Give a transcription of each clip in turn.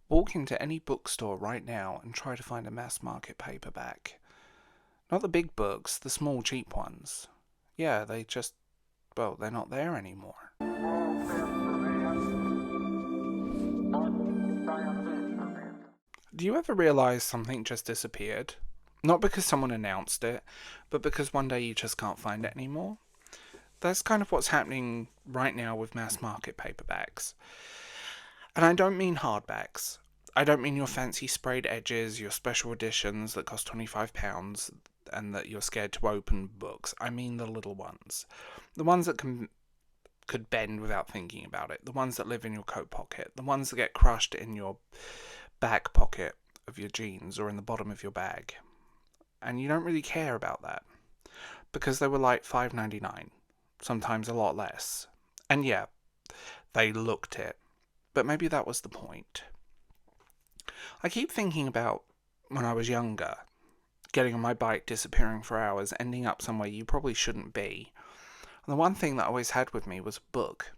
Walk into any bookstore right now and try to find a mass market paperback. Not the big books, the small cheap ones. Yeah, they're not there anymore. Do you ever realise something just disappeared? Not because someone announced it, but because one day you just can't find it anymore? That's kind of what's happening right now with mass market paperbacks. And I don't mean hardbacks. I don't mean your fancy sprayed edges, your special editions that cost £25 and that you're scared to open books. I mean the little ones. The ones that could bend without thinking about it. The ones that live in your coat pocket. The ones that get crushed in your back pocket of your jeans or in the bottom of your bag. And you don't really care about that. Because they were like $5.99. Sometimes a lot less. And yeah, they looked it. But maybe that was the point. I keep thinking about when I was younger, getting on my bike, disappearing for hours, ending up somewhere you probably shouldn't be. And the one thing that I always had with me was a book.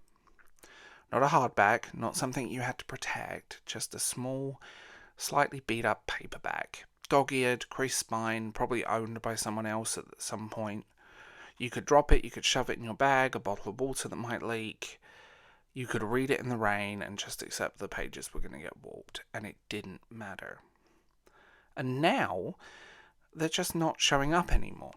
Not a hardback, not something you had to protect, just a small, slightly beat up paperback. Dog-eared, creased spine, probably owned by someone else at some point. You could drop it, you could shove it in your bag, a bottle of water that might leak. You could read it in the rain and just accept the pages were going to get warped, and it didn't matter. And now, they're just not showing up anymore.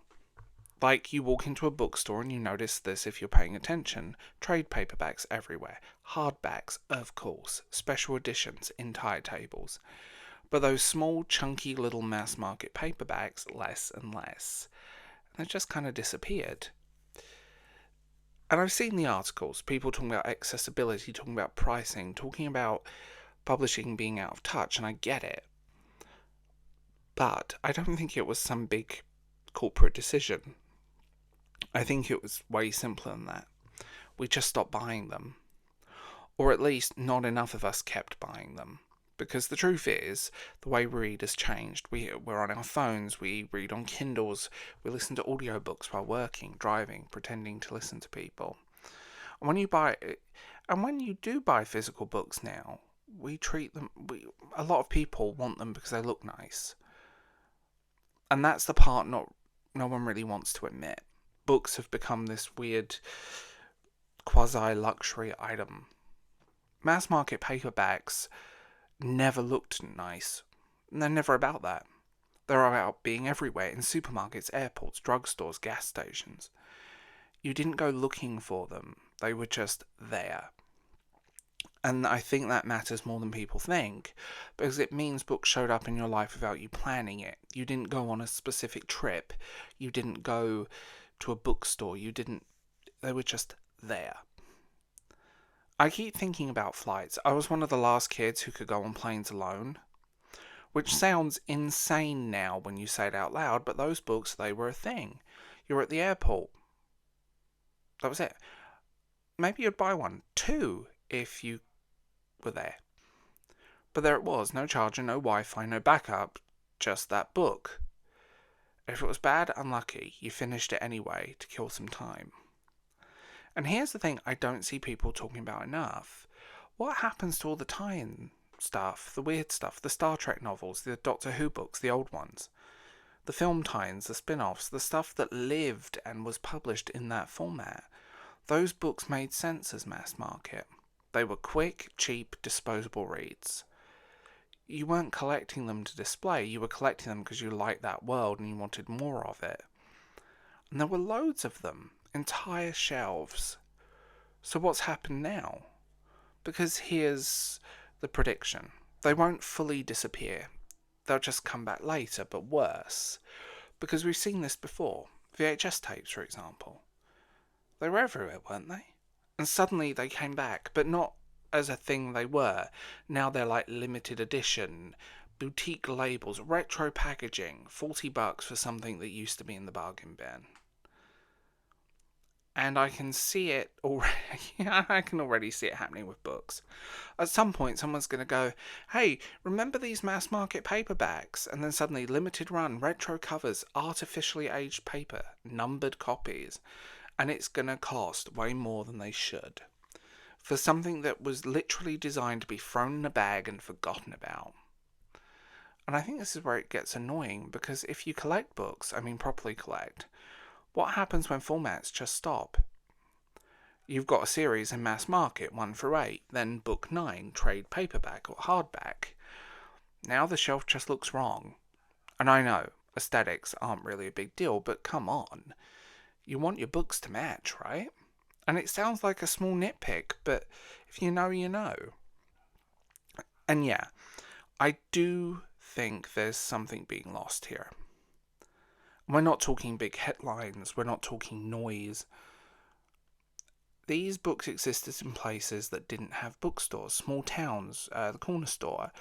Like, you walk into a bookstore and you notice this if you're paying attention. Trade paperbacks everywhere. Hardbacks, of course. Special editions, entire tables. But those small, chunky little mass market paperbacks, less and less. They've just kind of disappeared. And I've seen the articles, people talking about accessibility, talking about pricing, talking about publishing being out of touch, and I get it. But I don't think it was some big corporate decision. I think it was way simpler than that. We just stopped buying them. Or at least not enough of us kept buying them. Because the truth is, the way we read has changed. We're on our phones, we read on Kindles, we listen to audiobooks while working, driving, pretending to listen to people. And when you do buy physical books now, we treat them, a lot of people want them because they look nice. And that's the part no one really wants to admit. Books have become this weird quasi-luxury item. Mass market paperbacks never looked nice. They're never about that. They're about being everywhere, in supermarkets, airports, drugstores, gas stations. You didn't go looking for them. They were just there. And I think that matters more than people think, because it means books showed up in your life without you planning it. You didn't go on a specific trip. You didn't go to a bookstore. They were just there. I keep thinking about flights. I was one of the last kids who could go on planes alone, which sounds insane now when you say it out loud, but those books, they were a thing. You're at the airport. That was it. Maybe you'd buy one, two, if you were there. But there it was, no charger, no Wi-Fi, no backup, just that book. If it was bad, unlucky, you finished it anyway to kill some time. And here's the thing I don't see people talking about enough. What happens to all the tie-in stuff, the weird stuff, the Star Trek novels, the Doctor Who books, the old ones? The film tie-ins, the spin-offs, the stuff that lived and was published in that format. Those books made sense as mass market. They were quick, cheap, disposable reads. You weren't collecting them to display, you were collecting them because you liked that world and you wanted more of it. And there were loads of them. Entire shelves. So what's happened now? Because here's the prediction. They won't fully disappear. They'll just come back later, but worse. Because we've seen this before. VHS tapes, for example. They were everywhere, weren't they? And suddenly they came back, but not as a thing they were. Now they're like limited edition, boutique labels, retro packaging, $40 for something that used to be in the bargain bin. And I can see it already. I can already see it happening with books. At some point, someone's going to go, hey, remember these mass market paperbacks? And then suddenly, limited run, retro covers, artificially aged paper, numbered copies. And it's going to cost way more than they should. for something that was literally designed to be thrown in a bag and forgotten about. And I think this is where it gets annoying, because if you collect books, properly collect, what happens when formats just stop? You've got a series in mass market 1 through 8, then book 9, trade paperback or hardback. Now the shelf just looks wrong. And I know, aesthetics aren't really a big deal, but come on. You want your books to match, right? And it sounds like a small nitpick, but if you know, you know. And yeah, I do think there's something being lost here. We're not talking big headlines, we're not talking noise. These books existed in places that didn't have bookstores, small towns, the corner store,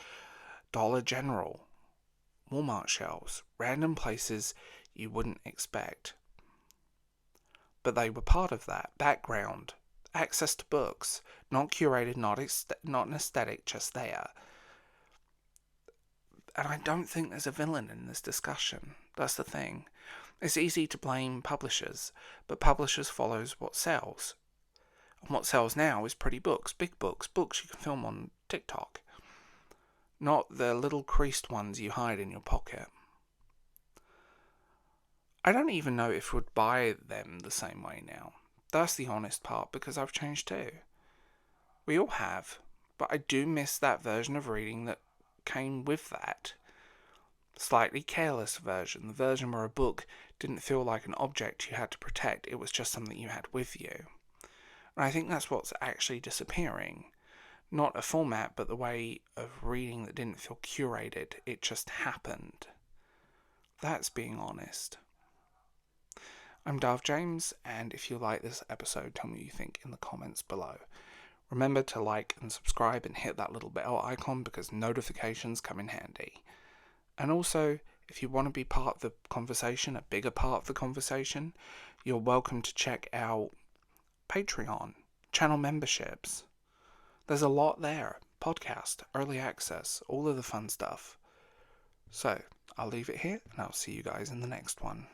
Dollar General, Walmart shelves, random places you wouldn't expect. But they were part of that background, access to books, not curated, not an aesthetic, just there. And I don't think there's a villain in this discussion. That's the thing. It's easy to blame publishers, but publishers follows what sells. And what sells now is pretty books, big books, books you can film on TikTok. Not the little creased ones you hide in your pocket. I don't even know if we'd buy them the same way now. That's the honest part, because I've changed too. We all have, but I do miss that version of reading that came with that. Slightly careless version, the version where a book didn't feel like an object you had to protect, it was just something you had with you. And I think that's what's actually disappearing. Not a format, but the way of reading that didn't feel curated, it just happened. That's being honest. I'm Darth James, and if you like this episode, tell me what you think in the comments below. Remember to like and subscribe and hit that little bell icon, because notifications come in handy. And also, if you want to be part of the conversation, a bigger part of the conversation, you're welcome to check out Patreon, channel memberships. There's a lot there. Podcast, early access, all of the fun stuff. So, I'll leave it here, and I'll see you guys in the next one.